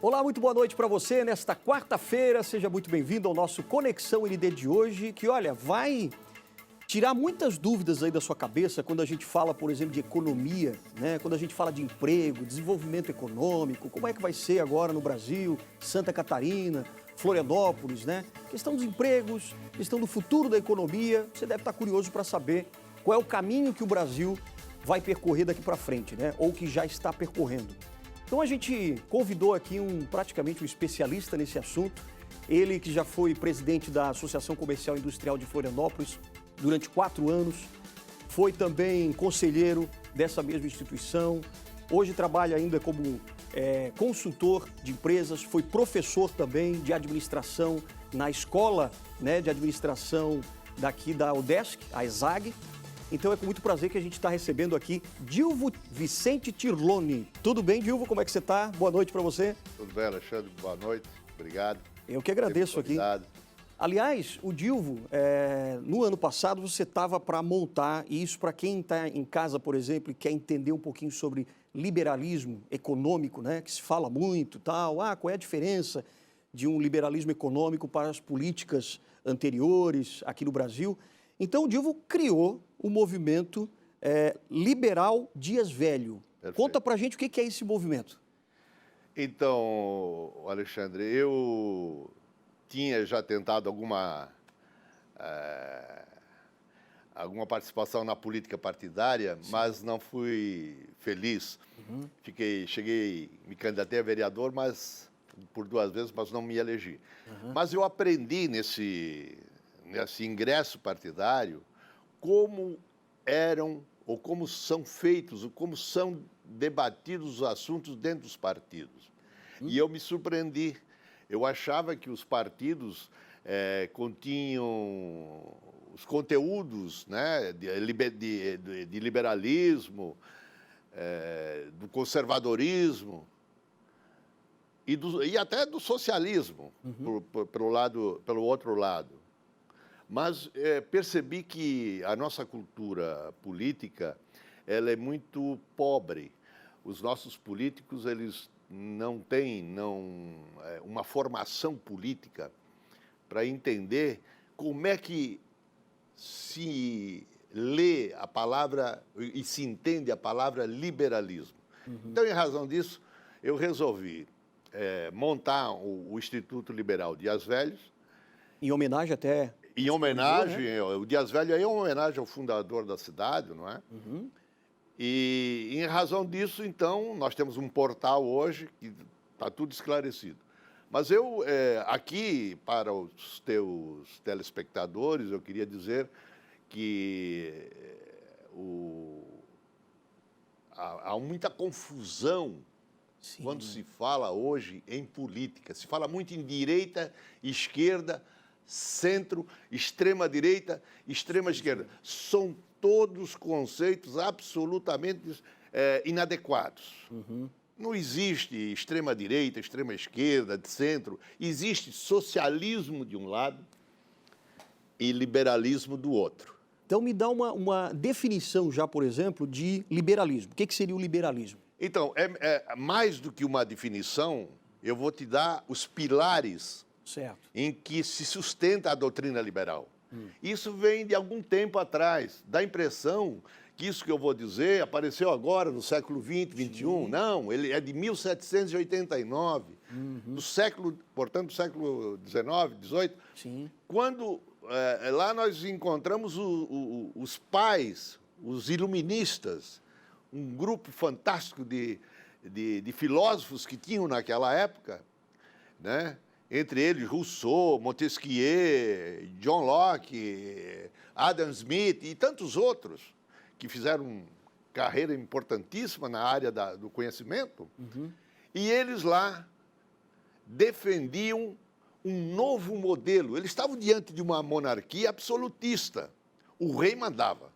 Olá, muito boa noite para você nesta quarta-feira. Seja muito bem-vindo ao nosso Conexão ND de hoje, que, olha, vai tirar muitas dúvidas aí da sua cabeça quando a gente fala, por exemplo, de economia, né? Quando a gente fala de emprego, desenvolvimento econômico, como é que vai ser agora no Brasil, Santa Catarina, Florianópolis, né? Questão dos empregos, questão do futuro da economia. Você deve estar curioso para saber qual é o caminho que o Brasil vai percorrer daqui para frente, né? Ou que já está percorrendo. Então a gente convidou aqui praticamente um especialista nesse assunto, ele que já foi presidente da Associação Comercial e Industrial de Florianópolis durante 4 anos, foi também conselheiro dessa mesma instituição, hoje trabalha ainda como consultor de empresas, foi professor também de administração na escola, né, de administração daqui da UDESC, a ESAG. Então é com muito prazer que a gente está recebendo aqui Dilvo Vicente Tirloni. Tudo bem, Dilvo? Como é que você está? Boa noite para você. Tudo bem, Alexandre? Boa noite. Obrigado. Eu que agradeço aqui. Aliás, o Dilvo, no ano passado você estava para montar, e isso para quem está em casa, por exemplo, e quer entender um pouquinho sobre liberalismo econômico, né, que se fala muito, tal, qual é a diferença de um liberalismo econômico para as políticas anteriores aqui no Brasil. Então, o Dilvo criou o movimento Liberal Dias Velho. Perfeito. Conta pra gente o que é esse movimento. Então, Alexandre, eu tinha já tentado alguma participação na política partidária, sim, mas não fui feliz. Uhum. Me candidatei a vereador, mas por 2 vezes, mas não me elegi. Uhum. Mas eu aprendi nesse ingresso partidário como eram ou como são feitos, ou como são debatidos os assuntos dentro dos partidos. E eu me surpreendi. Eu achava que os partidos continham os conteúdos, né, de liberalismo, do conservadorismo e até do socialismo, uhum, pelo outro lado. Mas percebi que a nossa cultura política ela é muito pobre. Os nossos políticos eles não têm uma formação política para entender como é que se lê a palavra e se entende a palavra liberalismo. Uhum. Então, em razão disso, eu resolvi montar o Instituto Liberal Dias Velhos. Em homenagem até... Em homenagem, né? O Dias Velho é uma homenagem ao fundador da cidade, não é? Uhum. E em razão disso, então, nós temos um portal hoje que está tudo esclarecido. Mas eu, aqui, para os teus telespectadores, eu queria dizer que há muita confusão, sim, quando se fala hoje em política. Se fala muito em direita, esquerda, centro, extrema-direita, extrema-esquerda. São todos conceitos absolutamente inadequados. Uhum. Não existe extrema-direita, extrema-esquerda, de centro. Existe socialismo de um lado e liberalismo do outro. Então, me dá uma definição já, por exemplo, de liberalismo. O que seria o liberalismo? Então, mais do que uma definição, eu vou te dar os pilares, certo, em que se sustenta a doutrina liberal. Isso vem de algum tempo atrás. Dá a impressão que isso que eu vou dizer apareceu agora, no século XX, XXI. Não, ele é de 1789, do século, portanto, do século XIX, XVIII. Sim. Quando lá nós encontramos os pais, os iluministas, um grupo fantástico de filósofos que tinham naquela época, né? Entre eles Rousseau, Montesquieu, John Locke, Adam Smith e tantos outros que fizeram carreira importantíssima na área do conhecimento. Uhum. E eles lá defendiam um novo modelo. Eles estavam diante de uma monarquia absolutista. O rei mandava.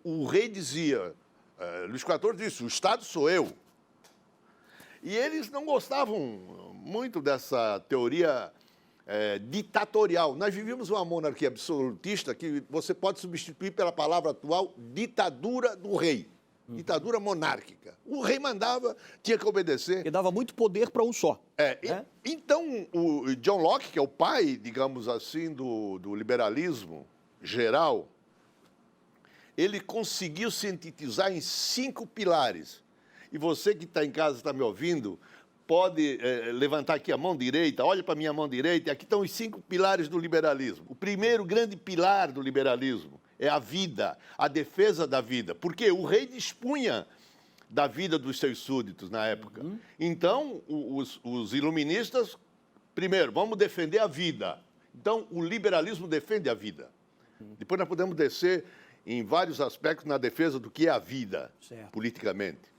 O rei dizia, Luís XIV disse, o Estado sou eu. E eles não gostavam muito dessa teoria ditatorial. Nós vivíamos uma monarquia absolutista que você pode substituir pela palavra atual, ditadura do rei. Ditadura monárquica. O rei mandava, tinha que obedecer. E dava muito poder para um só. Então, o John Locke, que é o pai, digamos assim, do liberalismo geral, ele conseguiu sintetizar em 5 pilares. E você que está em casa, está me ouvindo, pode levantar aqui a mão direita, olha para a minha mão direita, e aqui estão os 5 pilares do liberalismo. O primeiro grande pilar do liberalismo é a vida, a defesa da vida. Porque o rei dispunha da vida dos seus súditos na época. Então, os iluministas, primeiro, vamos defender a vida. Então, o liberalismo defende a vida. Depois nós podemos descer em vários aspectos na defesa do que é a vida, politicamente.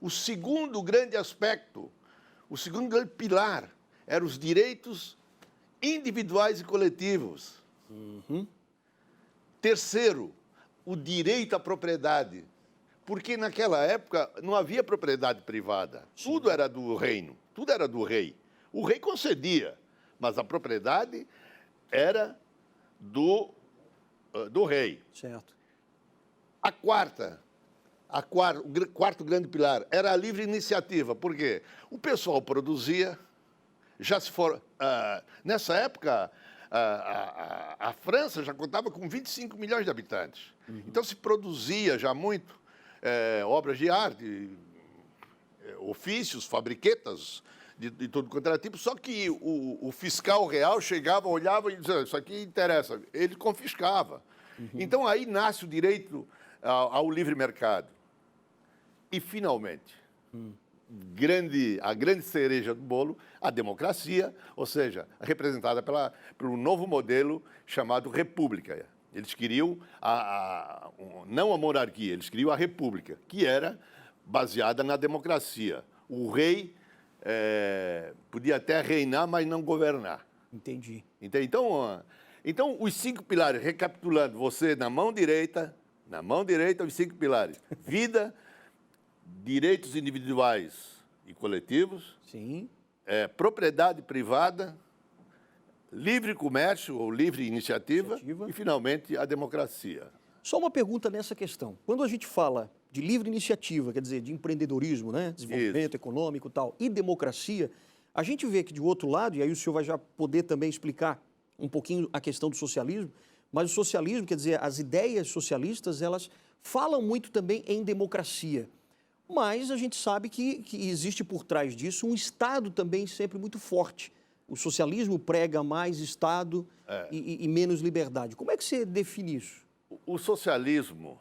O segundo grande aspecto, o segundo grande pilar, eram os direitos individuais e coletivos. Terceiro, o direito à propriedade. Porque naquela época não havia propriedade privada. Tudo era do reino, tudo era do rei. O rei concedia, mas a propriedade era do rei. Certo. O quarto grande pilar era a livre iniciativa. Por quê? O pessoal produzia, nessa época, a França já contava com 25 milhões de habitantes. Então se produzia já muito obras de arte, ofícios, fabriquetas, de todo quanto era tipo, só que o fiscal real chegava, olhava e dizia, isso aqui interessa, ele confiscava. Então aí nasce o direito ao livre mercado. E, finalmente, a grande cereja do bolo, a democracia, ou seja, representada pelo novo modelo chamado república. Eles queriam não a monarquia, eles queriam a república, que era baseada na democracia. O rei podia até reinar, mas não governar. Entendi. Então, os 5 pilares, recapitulando, você na mão direita, os 5 pilares. Vida, direitos individuais e coletivos. Sim. Propriedade privada, livre comércio ou livre iniciativa. E, finalmente, a democracia. Só uma pergunta nessa questão. Quando a gente fala de livre iniciativa, quer dizer, de empreendedorismo, né? Desenvolvimento econômico e tal, e democracia, a gente vê que, de outro lado, e aí o senhor vai já poder também explicar um pouquinho a questão do socialismo, mas o socialismo, quer dizer, as ideias socialistas, elas falam muito também em democracia. Mas a gente sabe que existe por trás disso um Estado também sempre muito forte. O socialismo prega mais Estado e menos liberdade. Como é que você define isso? O socialismo,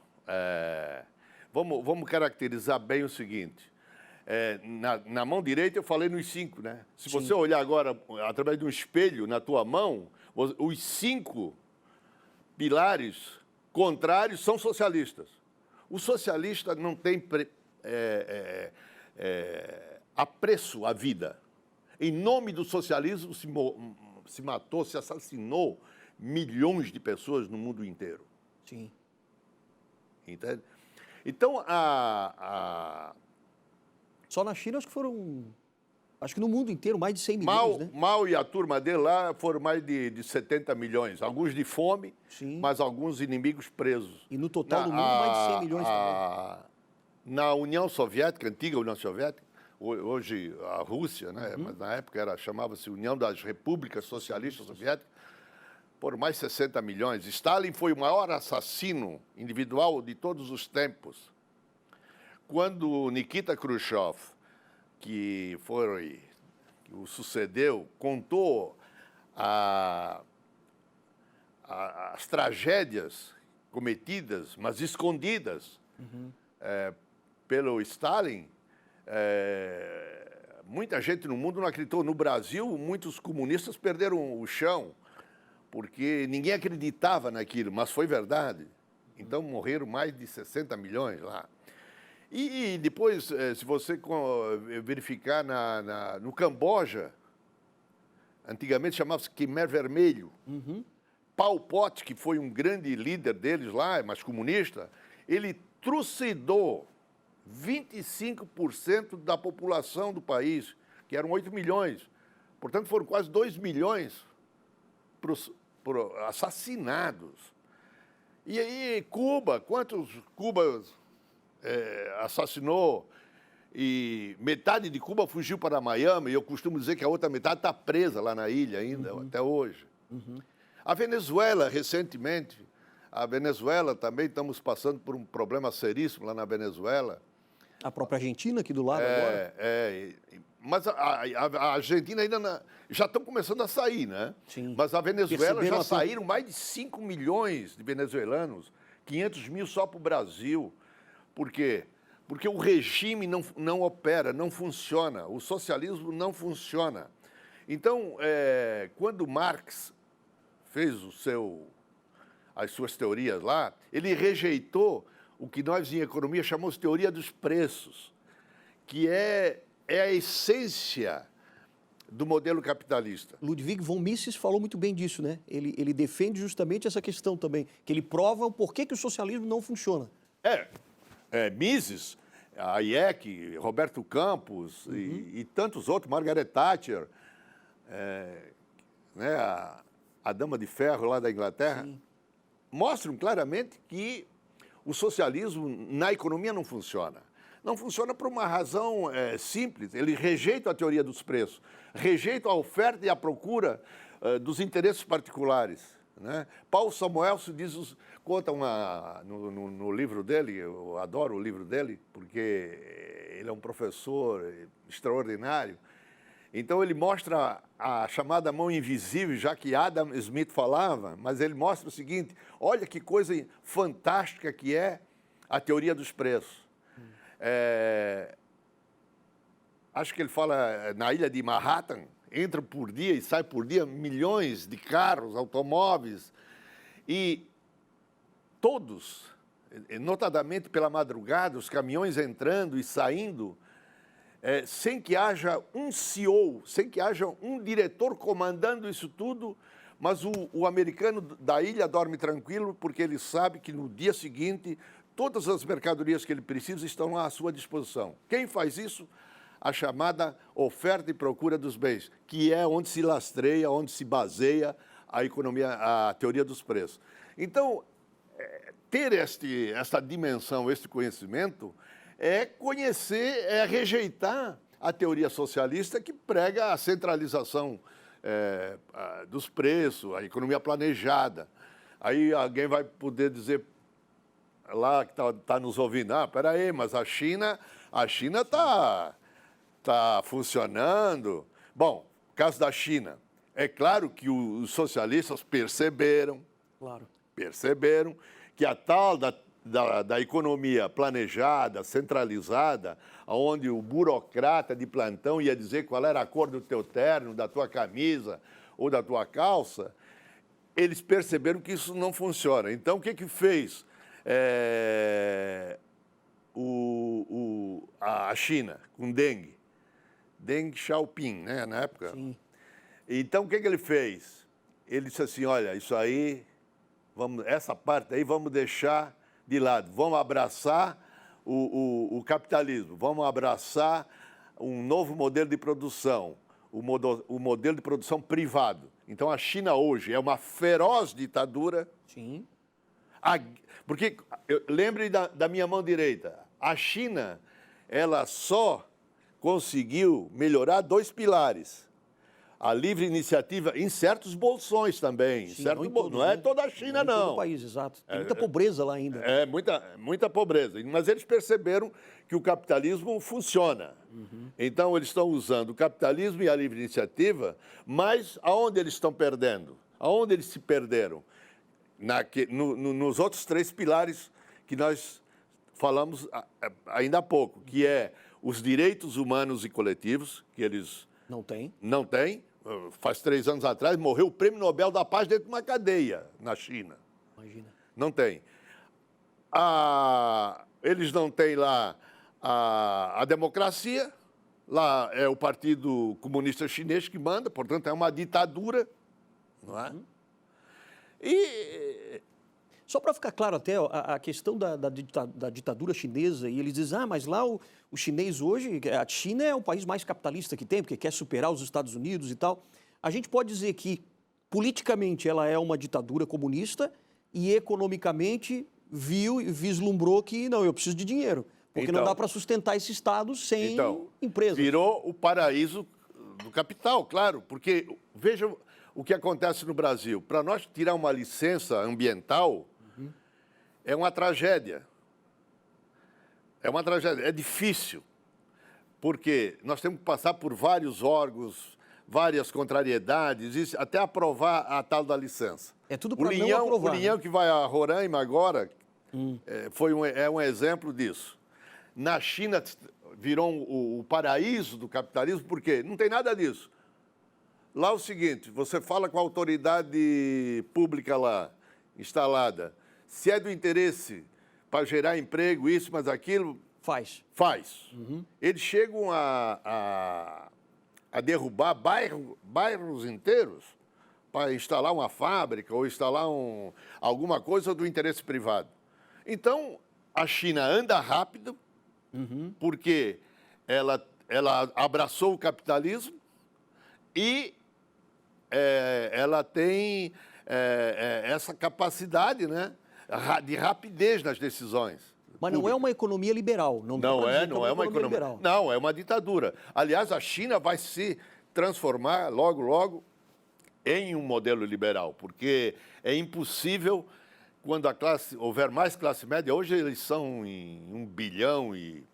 vamos caracterizar bem o seguinte. Na mão direita eu falei nos 5, né? Se você olhar agora através de um espelho na tua mão, os 5 pilares contrários são socialistas. O socialista não tem apreço à vida. Em nome do socialismo se matou, se assassinou milhões de pessoas no mundo inteiro. Sim. Entende? Então, só na China acho que foram... Acho que no mundo inteiro, mais de 100 milhões, né? Mao e a turma dele lá foram mais de 70 milhões. Alguns de fome, mas alguns inimigos presos. E no total do mundo, mais de 100 milhões também. Na União Soviética, antiga União Soviética, hoje a Rússia, né? Mas na época chamava-se União das Repúblicas Socialistas Soviéticas, foram mais de 60 milhões. Stalin foi o maior assassino individual de todos os tempos. Quando Nikita Khrushchev, que o sucedeu, contou as tragédias cometidas, mas escondidas, pelo Stalin, muita gente no mundo não acreditou. No Brasil, muitos comunistas perderam o chão, porque ninguém acreditava naquilo, mas foi verdade. Então, morreram mais de 60 milhões lá. E depois, se você verificar no Camboja, antigamente chamava-se Khmer Vermelho, Pol Pot, que foi um grande líder deles lá, mas comunista, ele trucidou 25% da população do país, que eram 8 milhões. Portanto, foram quase 2 milhões assassinados. E aí, Cuba, quantos cubas assassinou e metade de Cuba fugiu para Miami, e eu costumo dizer que a outra metade está presa lá na ilha ainda, até hoje. A Venezuela, recentemente, a Venezuela também, estamos passando por um problema seríssimo lá na Venezuela. A própria Argentina aqui do lado agora? Mas a Argentina ainda já estão começando a sair, né? Sim. Mas a Venezuela já saíram mais de 5 milhões de venezuelanos, 500 mil só para o Brasil. Por quê? Porque o regime não opera, não funciona, o socialismo não funciona. Então, quando Marx fez as suas teorias lá, ele rejeitou o que nós em economia chamamos de teoria dos preços, que é a essência do modelo capitalista. Ludwig von Mises falou muito bem disso, né? Ele defende justamente essa questão também, que ele prova o porquê que o socialismo não funciona. Mises, Hayek, Roberto Campos e tantos outros, Margaret Thatcher, né, a Dama de Ferro lá da Inglaterra, sim, mostram claramente que o socialismo na economia não funciona. Não funciona por uma razão simples. Ele rejeita a teoria dos preços, rejeita a oferta e a procura dos interesses particulares, né? Paulo Samuelson conta no livro dele, eu adoro o livro dele, porque ele é um professor extraordinário. Então ele mostra a chamada mão invisível, já que Adam Smith falava, mas ele mostra o seguinte: olha que coisa fantástica que é a teoria dos preços. Acho que ele fala na ilha de Manhattan, entra por dia e sai por dia milhões de carros, automóveis, e todos, notadamente pela madrugada, os caminhões entrando e saindo, sem que haja um CEO, sem que haja um diretor comandando isso tudo, mas o americano da ilha dorme tranquilo porque ele sabe que no dia seguinte todas as mercadorias que ele precisa estão à sua disposição. Quem faz isso? A chamada oferta e procura dos bens, que é onde se lastreia, onde se baseia a economia, a teoria dos preços. Então, ter esta dimensão, este conhecimento, é conhecer, é rejeitar a teoria socialista que prega a centralização dos preços, a economia planejada. Aí alguém vai poder dizer lá que está nos ouvindo, peraí, mas a China está funcionando. Bom, caso da China, é claro que os socialistas perceberam que a tal da economia planejada, centralizada, onde o burocrata de plantão ia dizer qual era a cor do teu terno, da tua camisa ou da tua calça, eles perceberam que isso não funciona. Então, o que fez a China com Deng Xiaoping, né, na época? Sim. Então, o que ele fez? Ele disse assim, olha, isso aí, essa parte aí vamos deixar de lado, vamos abraçar o capitalismo, vamos abraçar um novo modelo de produção, o modelo de produção privado. Então, a China hoje é uma feroz ditadura. Sim. Porque, lembre da minha mão direita, a China, ela só conseguiu melhorar 2 pilares. A livre iniciativa em certos bolsões também. Sim, não é toda a China, não. Todo o país, exato. Tem muita pobreza lá ainda. Muita pobreza. Mas eles perceberam que o capitalismo funciona. Então, eles estão usando o capitalismo e a livre iniciativa, mas aonde eles estão perdendo? Aonde eles se perderam? Nos outros 3 pilares que nós falamos ainda há pouco, que é os direitos humanos e coletivos, que eles não têm. Faz 3 anos atrás, morreu o Prêmio Nobel da Paz dentro de uma cadeia na China. Imagina. Não tem. Eles não têm lá a democracia, lá é o Partido Comunista Chinês que manda, portanto, é uma ditadura, não é? E só para ficar claro até, a questão da ditadura chinesa, e eles dizem, mas lá o chinês hoje, a China é o país mais capitalista que tem, porque quer superar os Estados Unidos e tal. A gente pode dizer que, politicamente, ela é uma ditadura comunista e, economicamente, viu e vislumbrou que, não, eu preciso de dinheiro. Porque não dá para sustentar esse Estado sem empresa. Virou o paraíso do capital, claro. Porque, veja o que acontece no Brasil. Para nós tirar uma licença ambiental, é uma tragédia. É uma tragédia. É difícil. Porque nós temos que passar por vários órgãos, várias contrariedades, até aprovar a tal da licença. É tudo para não aprovar. O Linhão que vai a Roraima agora é um exemplo disso. Na China virou o paraíso do capitalismo, por quê? Não tem nada disso. Lá é o seguinte, você fala com a autoridade pública lá, instalada, se é do interesse para gerar emprego, isso, mas aquilo... Faz. Eles chegam a derrubar bairros inteiros para instalar uma fábrica ou instalar alguma coisa do interesse privado. Então, a China anda rápido, porque ela abraçou o capitalismo e ela tem essa capacidade, né, de rapidez nas decisões. Mas não é uma economia liberal. Não é uma economia liberal. Não, é uma ditadura. Aliás, a China vai se transformar logo, logo em um modelo liberal, porque é impossível, quando houver mais classe média, hoje eles são em 1 bilhão e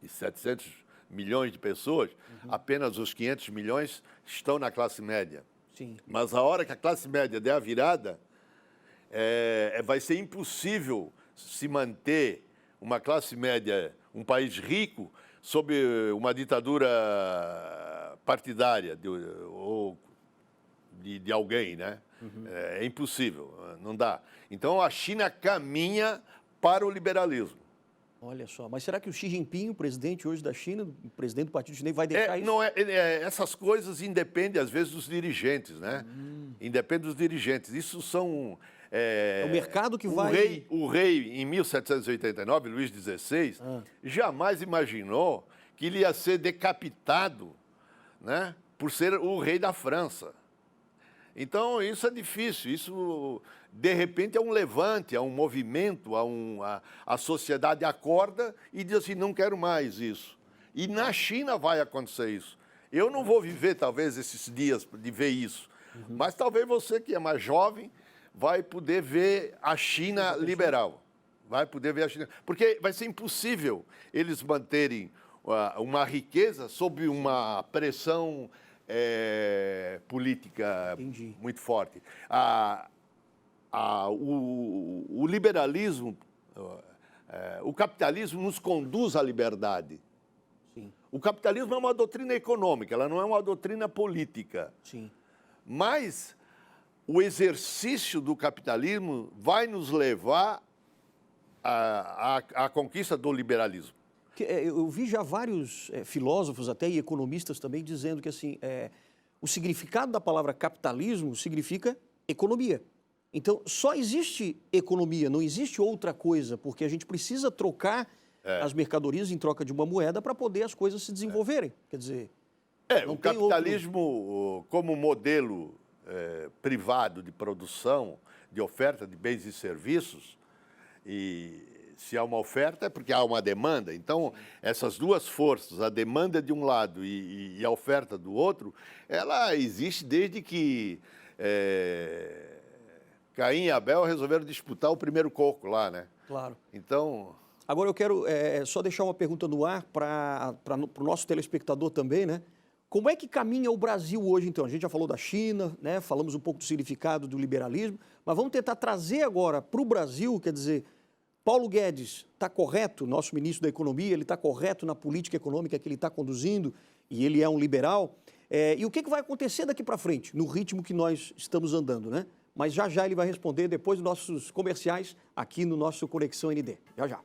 700 milhões de pessoas, apenas os 500 milhões estão na classe média. Sim. Mas a hora que a classe média der a virada, vai ser impossível se manter uma classe média, um país rico, sob uma ditadura partidária ou de alguém, né? É impossível, não dá. Então, a China caminha para o liberalismo. Olha só, mas será que o Xi Jinping, o presidente hoje da China, o presidente do Partido Chinês, vai deixar isso? Não essas coisas independem, às vezes, dos dirigentes, né? Independem dos dirigentes. Isso são... É o mercado que vai... O rei, em 1789, Luís XVI, jamais imaginou que ele ia ser decapitado, né, por ser o rei da França. Então, isso é difícil. Isso, de repente, é um levante, é um movimento, a sociedade acorda e diz assim, não quero mais isso. E na China vai acontecer isso. Eu não vou viver, talvez, esses dias de ver isso. Mas talvez você, que é mais jovem, vai poder ver a China liberal. Vai poder ver a China... Porque vai ser impossível eles manterem uma riqueza sob uma pressão política muito forte. O liberalismo, o capitalismo nos conduz à liberdade. Sim. O capitalismo é uma doutrina econômica, ela não é uma doutrina política. Sim. Mas o exercício do capitalismo vai nos levar à conquista do liberalismo. Eu vi já vários filósofos até e economistas também dizendo que assim, o significado da palavra capitalismo significa economia. Então, só existe economia, não existe outra coisa, porque a gente precisa trocar as mercadorias em troca de uma moeda para poder as coisas se desenvolverem. Quer dizer... o capitalismo como modelo privado de produção, de oferta de bens e serviços, e se há uma oferta é porque há uma demanda. Então, essas duas forças, a demanda de um lado e a oferta do outro, ela existe desde que Caim e Abel resolveram disputar o primeiro coco lá, né? Claro. Então... Agora eu quero só deixar uma pergunta no ar para o nosso telespectador também, né? Como é que caminha o Brasil hoje, então? A gente já falou da China, né? Falamos um pouco do significado do liberalismo, mas vamos tentar trazer agora para o Brasil, quer dizer, Paulo Guedes está correto, nosso ministro da Economia, ele está correto na política econômica que ele está conduzindo, e ele é um liberal. E o que vai acontecer daqui para frente, no ritmo que nós estamos andando, né? Mas já já ele vai responder depois dos nossos comerciais aqui no nosso Conexão ND. Já já.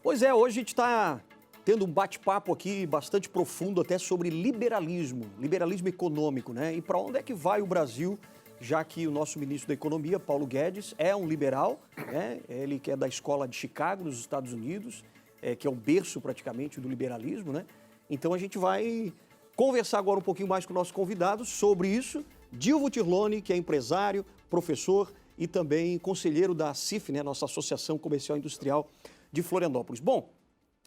Pois é, hoje a gente está tendo um bate-papo aqui bastante profundo até sobre liberalismo econômico, né? E para onde é que vai o Brasil, já que o nosso ministro da Economia, Paulo Guedes, é um liberal, né? Ele que é da escola de Chicago, nos Estados Unidos, que é um berço praticamente do liberalismo, né? Então a gente vai conversar agora um pouquinho mais com o nosso convidado sobre isso. Dilvo Tirlone, que é empresário, professor e também conselheiro da CIF, né? Nossa Associação Comercial e Industrial de Florianópolis. Bom,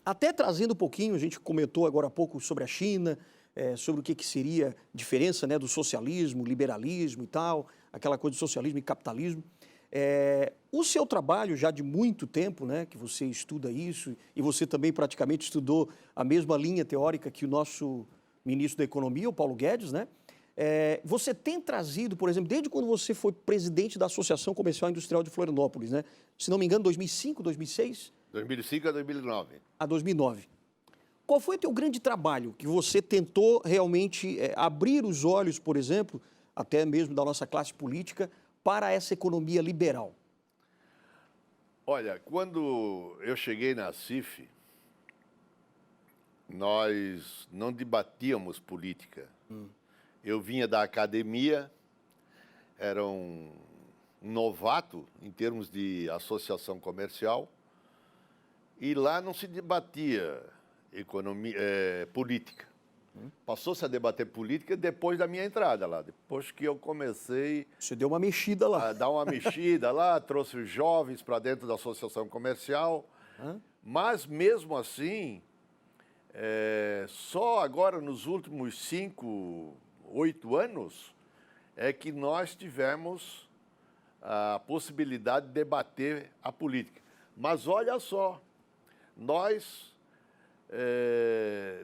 até trazendo um pouquinho, a gente comentou agora há pouco sobre a China, sobre o que seria a diferença, né, do socialismo, liberalismo e tal, aquela coisa de socialismo e capitalismo. O seu trabalho já de muito tempo, né, que você estuda isso, e você também praticamente estudou a mesma linha teórica que o nosso ministro da Economia, o Paulo Guedes, né? Você tem trazido, por exemplo, desde quando você foi presidente da Associação Comercial e Industrial de Florianópolis, né? Se não me engano, 2005, 2006? 2005 a 2009. A 2009. Qual foi o teu grande trabalho que você tentou realmente abrir os olhos, por exemplo, até mesmo da nossa classe política, para essa economia liberal? Olha, quando eu cheguei na CIF, nós não debatíamos política. Eu vinha da academia, era um novato em termos de associação comercial, e lá não se debatia política. Passou-se a debater política depois da minha entrada lá, depois que eu comecei... Você deu uma mexida lá. A dar uma mexida lá, trouxe os jovens para dentro da associação comercial, mas mesmo assim, só agora nos últimos 5, 8 anos é que nós tivemos a possibilidade de debater a política. Mas olha só, nós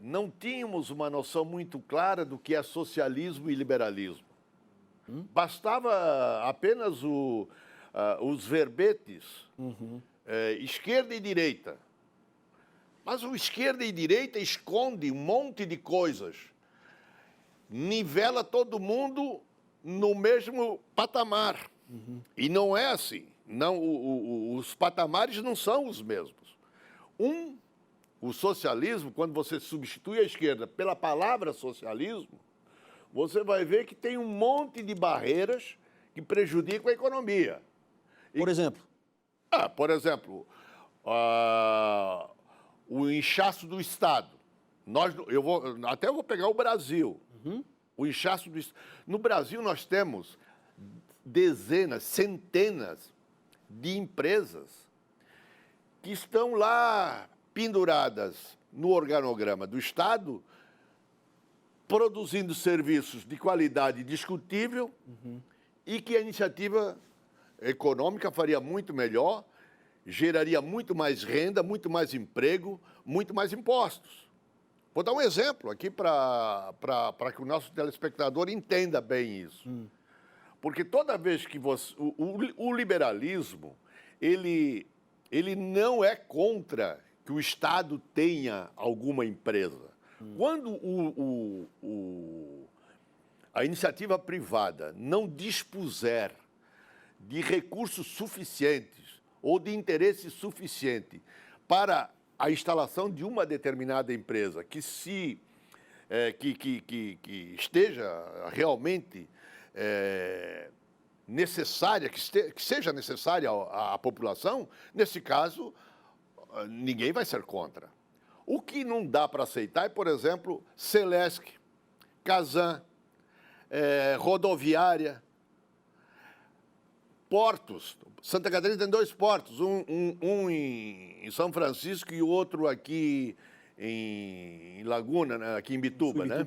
não tínhamos uma noção muito clara do que é socialismo e liberalismo. Bastava apenas os verbetes, esquerda e direita. Mas o esquerda e direita esconde um monte de coisas. Nivela todo mundo no mesmo patamar. E não é assim. Não, os patamares não são os mesmos. O socialismo, quando você substitui a esquerda pela palavra socialismo, você vai ver que tem um monte de barreiras que prejudicam a economia. Por exemplo? Por exemplo, o inchaço do Estado. Eu vou pegar o Brasil. O inchaço do Estado. No Brasil, nós temos dezenas, centenas de empresas que estão lá penduradas no organograma do Estado, produzindo serviços de qualidade discutível e que a iniciativa econômica faria muito melhor, geraria muito mais renda, muito mais emprego, muito mais impostos. Vou dar um exemplo aqui para que o nosso telespectador entenda bem isso. Porque toda vez que o liberalismo, ele não é contra que o Estado tenha alguma empresa. Quando a iniciativa privada não dispuser de recursos suficientes ou de interesse suficiente para a instalação de uma determinada empresa que esteja realmente necessária, que seja necessária à população, nesse caso, ninguém vai ser contra. O que não dá para aceitar é, por exemplo, Celesc, Casan, rodoviária, portos. Santa Catarina tem 2 portos, um em São Francisco e o outro aqui em Laguna, né, aqui em Bituba, né?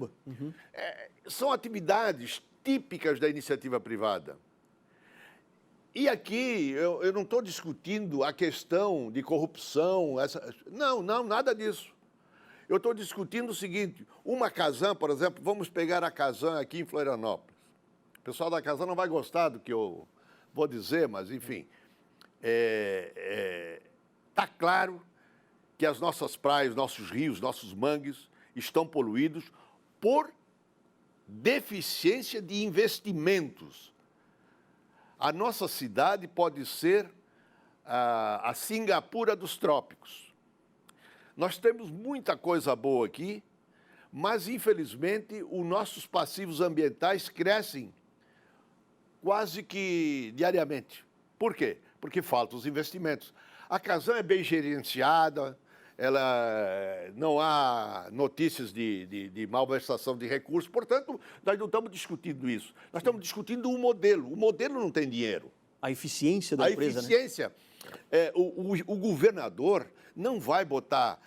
São atividades típicas da iniciativa privada. E aqui eu não estou discutindo a questão de corrupção, não, nada disso. Eu estou discutindo o seguinte, uma Casan, por exemplo, vamos pegar a Casan aqui em Florianópolis. O pessoal da Casan não vai gostar do que eu vou dizer, mas enfim, está claro que as nossas praias, nossos rios, nossos mangues estão poluídos por deficiência de investimentos. A nossa cidade pode ser a Singapura dos trópicos. Nós temos muita coisa boa aqui, mas, infelizmente, os nossos passivos ambientais crescem quase que diariamente. Por quê? Porque faltam os investimentos. A Casan é bem gerenciada, não há notícias de malversação de recursos, portanto, nós não estamos discutindo isso. Nós estamos discutindo um modelo. O modelo não tem dinheiro. A eficiência da empresa, A eficiência. Né? O governador não vai botar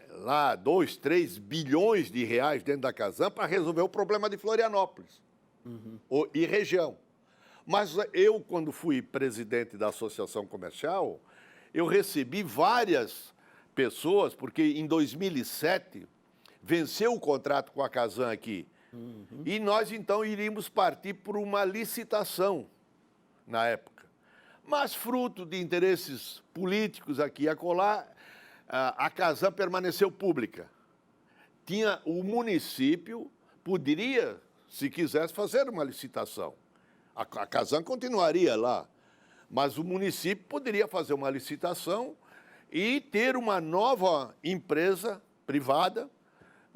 lá 2, 3 bilhões de reais dentro da Casan para resolver o problema de Florianópolis e região. Mas eu, quando fui presidente da Associação Comercial, eu recebi várias pessoas, porque em 2007 venceu o contrato com a Casan aqui. E nós, então, iríamos partir por uma licitação na época. Mas, fruto de interesses políticos aqui e acolá, a Casan permaneceu pública. O município poderia, se quisesse, fazer uma licitação. A Casan continuaria lá, mas o município poderia fazer uma licitação e ter uma nova empresa privada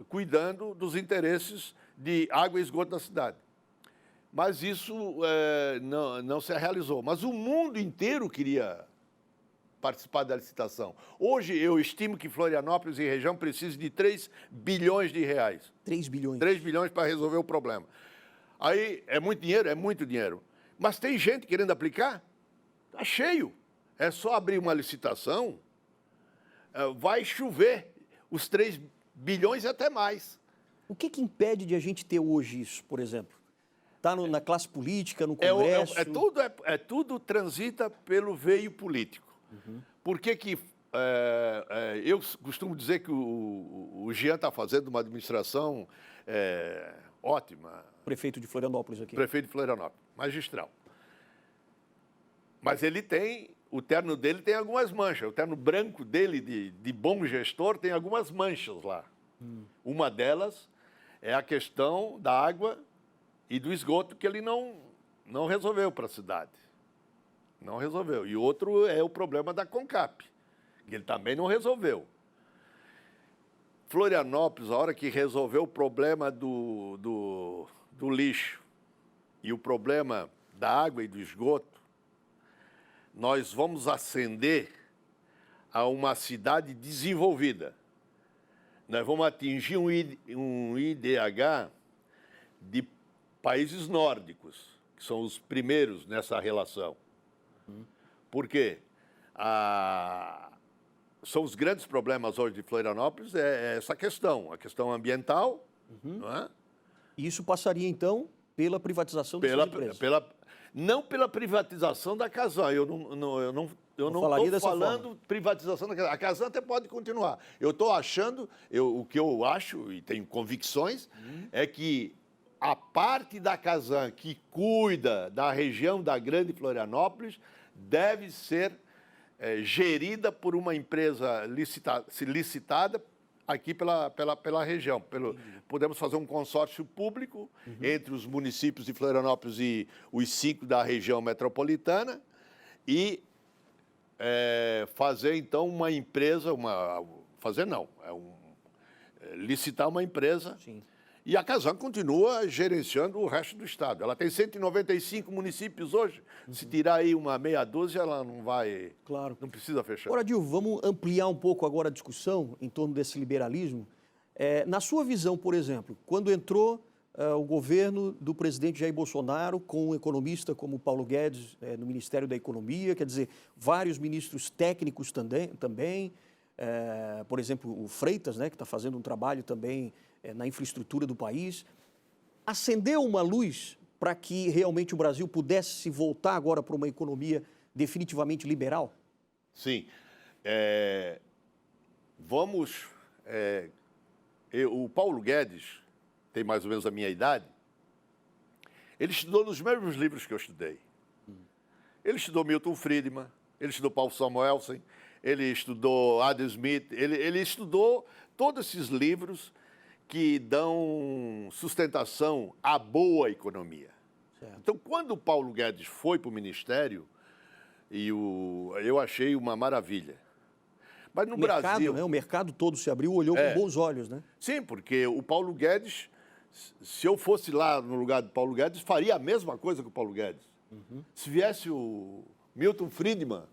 cuidando dos interesses de água e esgoto da cidade. Mas isso não se realizou. Mas o mundo inteiro queria participar da licitação. Hoje, eu estimo que Florianópolis e região precisam de 3 bilhões de reais. 3 bilhões? 3 bilhões para resolver o problema. Aí, é muito dinheiro? É muito dinheiro. Mas tem gente querendo aplicar? Está cheio. É só abrir uma licitação, vai chover os 3 bilhões e até mais. O que impede de a gente ter hoje isso, por exemplo? Está na classe política, no Congresso? Tudo transita pelo veio político. Por que eu costumo dizer que o Jean está fazendo uma administração ótima. Prefeito de Florianópolis aqui. Prefeito de Florianópolis, magistral. Mas o terno dele tem algumas manchas. O terno branco dele, de bom gestor, tem algumas manchas lá. Uma delas é a questão da água e do esgoto que ele não resolveu para a cidade. Não resolveu. E outro é o problema da CONCAP, que ele também não resolveu. Florianópolis, a hora que resolveu o problema do lixo e o problema da água e do esgoto, nós vamos ascender a uma cidade desenvolvida. Nós vamos atingir um IDH de países nórdicos, que são os primeiros nessa relação. Por quê? São os grandes problemas hoje de Florianópolis, essa questão, a questão ambiental. Não é? E isso passaria, então, pela privatização dessas empresas? Não pela privatização da Casan. Eu não estou falando privatização da Casan. A Casan até pode continuar. Eu estou achando, o que eu acho, e tenho convicções, é que a parte da Casan que cuida da região da Grande Florianópolis deve ser gerida por uma empresa licitada aqui pela região. Podemos fazer um consórcio público entre os municípios de Florianópolis e os 5 da região metropolitana e fazer, então, uma empresa, licitar uma empresa. Sim. E a Casan continua gerenciando o resto do estado. Ela tem 195 municípios hoje. Se tirar aí uma meia dúzia, ela não vai... Claro. Não precisa fechar. Agora, Dil, vamos ampliar um pouco agora a discussão em torno desse liberalismo. Na sua visão, por exemplo, quando entrou o governo do presidente Jair Bolsonaro com um economista como Paulo Guedes no Ministério da Economia, quer dizer, vários ministros técnicos também, por exemplo, o Freitas, né, que está fazendo um trabalho também na infraestrutura do país, acendeu uma luz para que realmente o Brasil pudesse se voltar agora para uma economia definitivamente liberal? Sim. O Paulo Guedes tem mais ou menos a minha idade. Ele estudou nos mesmos livros que eu estudei. Ele estudou Milton Friedman, ele estudou Paulo Samuelson, ele estudou Adam Smith, ele estudou todos esses livros que dão sustentação à boa economia. Certo. Então, quando o Paulo Guedes foi para o Ministério, eu achei uma maravilha. Mas no mercado, Brasil... né? O mercado todo se abriu, olhou com bons olhos, né? Sim, porque o Paulo Guedes, se eu fosse lá no lugar do Paulo Guedes, faria a mesma coisa que o Paulo Guedes. Se viesse o Milton Friedman,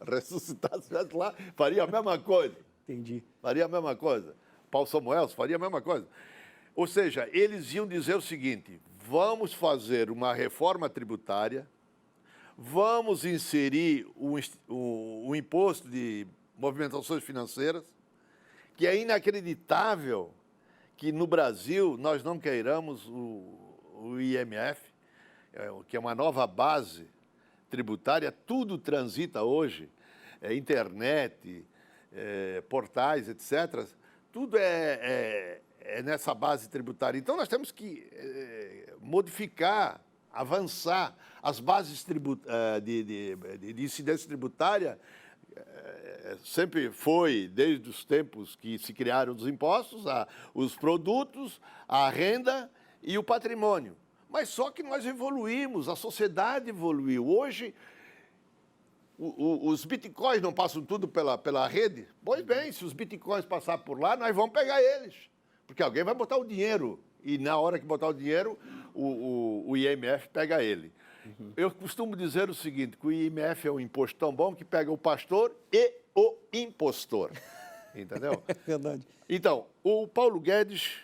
ressuscitasse lá, faria a mesma coisa. Entendi. Faria a mesma coisa. Paulo Samuel faria a mesma coisa. Ou seja, eles iam dizer o seguinte: vamos fazer uma reforma tributária, vamos inserir o imposto de movimentações financeiras, que é inacreditável que no Brasil nós não queiramos o IMF, que é uma nova base tributária. Tudo transita hoje, internet, portais, etc. Tudo é nessa base tributária. Então, nós temos que modificar, avançar as bases de incidência tributária. Sempre foi, desde os tempos que se criaram os impostos, os produtos, a renda e o patrimônio. Mas só que nós evoluímos, a sociedade evoluiu. Hoje, os bitcoins não passam tudo pela rede? Pois bem, se os bitcoins passarem por lá, nós vamos pegar eles. Porque alguém vai botar o dinheiro. E na hora que botar o dinheiro, o IMF pega ele. Eu costumo dizer o seguinte, que o IMF é um imposto tão bom que pega o pastor e o impostor. Entendeu? É verdade. Então, o Paulo Guedes,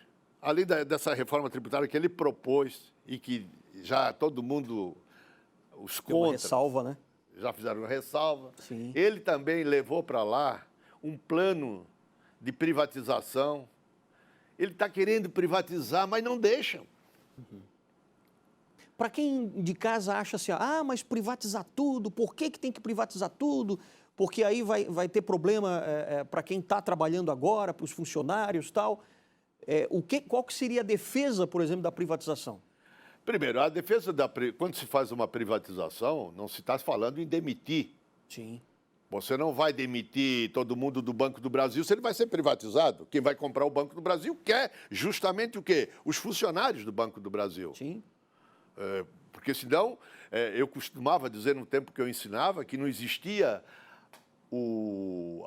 além dessa reforma tributária que ele propôs e que já todo mundo, os contras, ressalva, né? Já fizeram ressalva, Sim. Ele também levou para lá um plano de privatização. Ele está querendo privatizar, mas não deixam. Para quem de casa acha assim, mas privatizar tudo, por que tem que privatizar tudo? Porque aí vai ter problema para quem está trabalhando agora, para os funcionários e tal. Qual que seria a defesa, por exemplo, da privatização? Primeiro, a defesa quando se faz uma privatização, não se está falando em demitir. Sim. Você não vai demitir todo mundo do Banco do Brasil se ele vai ser privatizado. Quem vai comprar o Banco do Brasil quer justamente o quê? Os funcionários do Banco do Brasil. Sim. Porque senão, eu costumava dizer no tempo que eu ensinava que não existia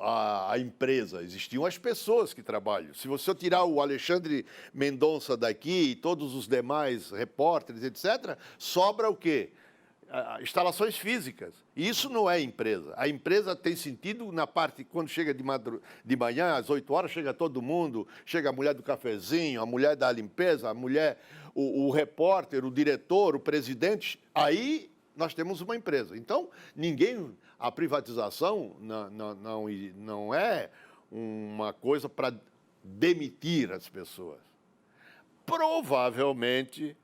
a empresa, existiam as pessoas que trabalham. Se você tirar o Alexandre Mendonça daqui e todos os demais repórteres, etc., sobra o quê? Instalações físicas. E isso não é empresa. A empresa tem sentido na parte, quando chega de manhã, às 8 horas, chega todo mundo, chega a mulher do cafezinho, a mulher da limpeza, a mulher, o repórter, o diretor, o presidente. Aí nós temos uma empresa. Então, a privatização não é uma coisa para demitir as pessoas. Provavelmente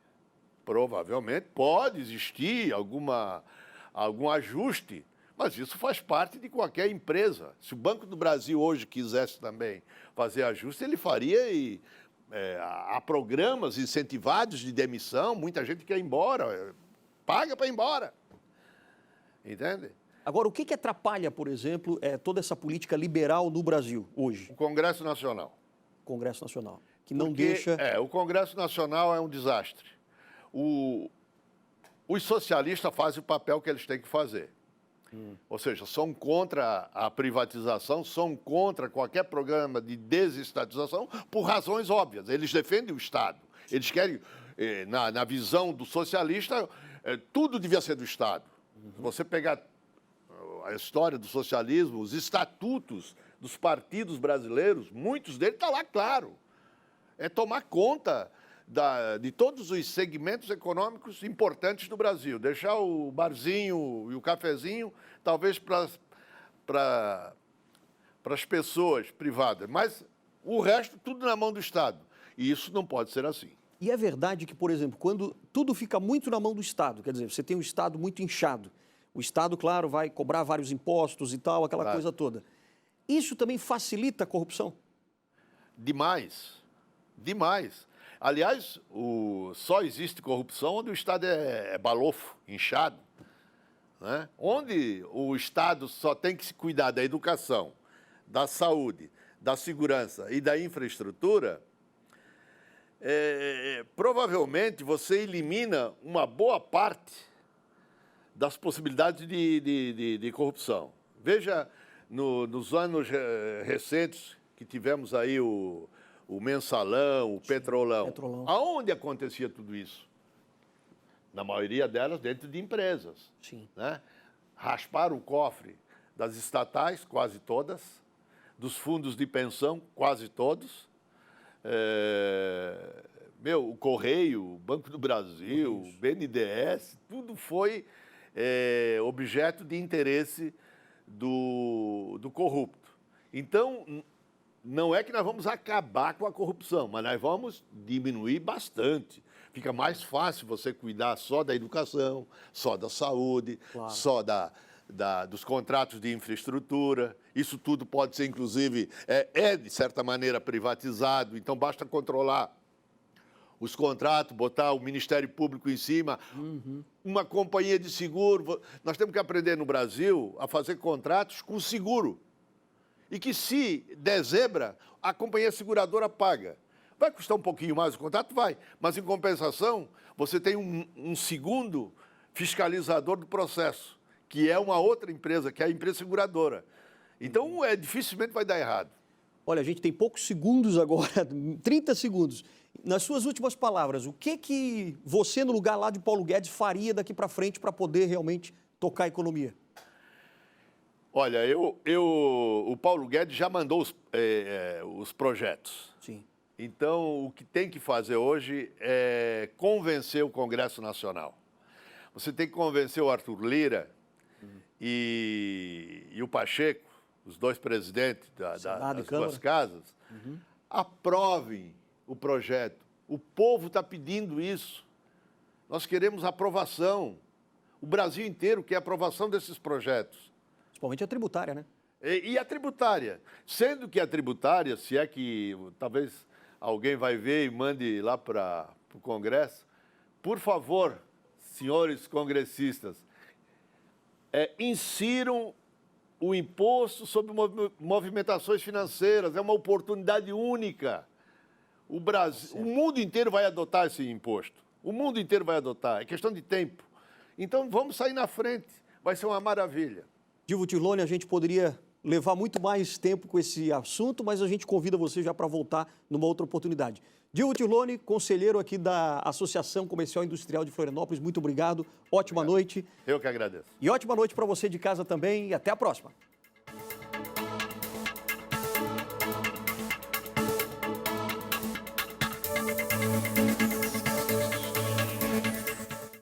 pode existir algum ajuste, mas isso faz parte de qualquer empresa. Se o Banco do Brasil hoje quisesse também fazer ajuste, ele faria e há programas incentivados de demissão, muita gente quer ir embora, paga para ir embora. Entende? Agora, o que atrapalha, por exemplo, toda essa política liberal no Brasil hoje? O Congresso Nacional. O Congresso Nacional, que não deixa... O Congresso Nacional é um desastre. Os socialistas fazem o papel que eles têm que fazer. Ou seja, são contra a privatização, são contra qualquer programa de desestatização por razões óbvias. Eles defendem o Estado. Eles querem, na visão do socialista, tudo devia ser do Estado. Se você pegar a história do socialismo, os estatutos dos partidos brasileiros, muitos deles estão lá, claro. É tomar conta de todos os segmentos econômicos importantes do Brasil. Deixar o barzinho e o cafezinho, talvez para as pessoas privadas. Mas o resto, tudo na mão do Estado. E isso não pode ser assim. E é verdade que, por exemplo, quando tudo fica muito na mão do Estado, quer dizer, você tem um Estado muito inchado, o Estado, claro, vai cobrar vários impostos e tal, aquela coisa toda. Isso também facilita a corrupção? Demais. Demais. Aliás, só existe corrupção onde o Estado é balofo, inchado. Né? Onde o Estado só tem que se cuidar da educação, da saúde, da segurança e da infraestrutura, provavelmente você elimina uma boa parte das possibilidades de corrupção. Veja, nos anos recentes, que tivemos aí o mensalão, o petrolão. Aonde acontecia tudo isso? Na maioria delas dentro de empresas. Sim. Né? Rasparam o cofre das estatais, quase todas, dos fundos de pensão, quase todos. O Correio, o Banco do Brasil, o BNDES, tudo foi objeto de interesse do corrupto. Então, não é que nós vamos acabar com a corrupção, mas nós vamos diminuir bastante. Fica mais fácil você cuidar só da educação, só da saúde, claro, só dos contratos de infraestrutura. Isso tudo pode ser, inclusive, de certa maneira, privatizado. Então, basta controlar os contratos, botar o Ministério Público em cima, uma companhia de seguro. Nós temos que aprender no Brasil a fazer contratos com seguro. E que se der zebra, a companhia seguradora paga. Vai custar um pouquinho mais o contrato? Vai. Mas, em compensação, você tem um segundo fiscalizador do processo, que é uma outra empresa, que é a empresa seguradora. Então, dificilmente vai dar errado. Olha, a gente tem poucos segundos agora, 30 segundos. Nas suas últimas palavras, o que você, no lugar lá de Paulo Guedes, faria daqui para frente para poder realmente tocar a economia? Olha, o Paulo Guedes já mandou os projetos. Sim. Então, o que tem que fazer hoje é convencer o Congresso Nacional. Você tem que convencer o Arthur Lira e o Pacheco, os dois presidentes das duas casas, aprovem o projeto. O povo está pedindo isso. Nós queremos aprovação. O Brasil inteiro quer aprovação desses projetos. Principalmente a tributária, né? E a tributária. Sendo que a tributária, se é que talvez alguém vai ver e mande lá para o Congresso, por favor, senhores congressistas, insiram o imposto sobre movimentações financeiras. É uma oportunidade única. O Brasil, o mundo inteiro vai adotar esse imposto. O mundo inteiro vai adotar. É questão de tempo. Então, vamos sair na frente. Vai ser uma maravilha. Dilvo Tirlone, a gente poderia levar muito mais tempo com esse assunto, mas a gente convida você já para voltar numa outra oportunidade. Dilvo Tirlone, conselheiro aqui da Associação Comercial e Industrial de Florianópolis, muito obrigado. Ótima noite. Eu que agradeço. E ótima noite para você de casa também e até a próxima.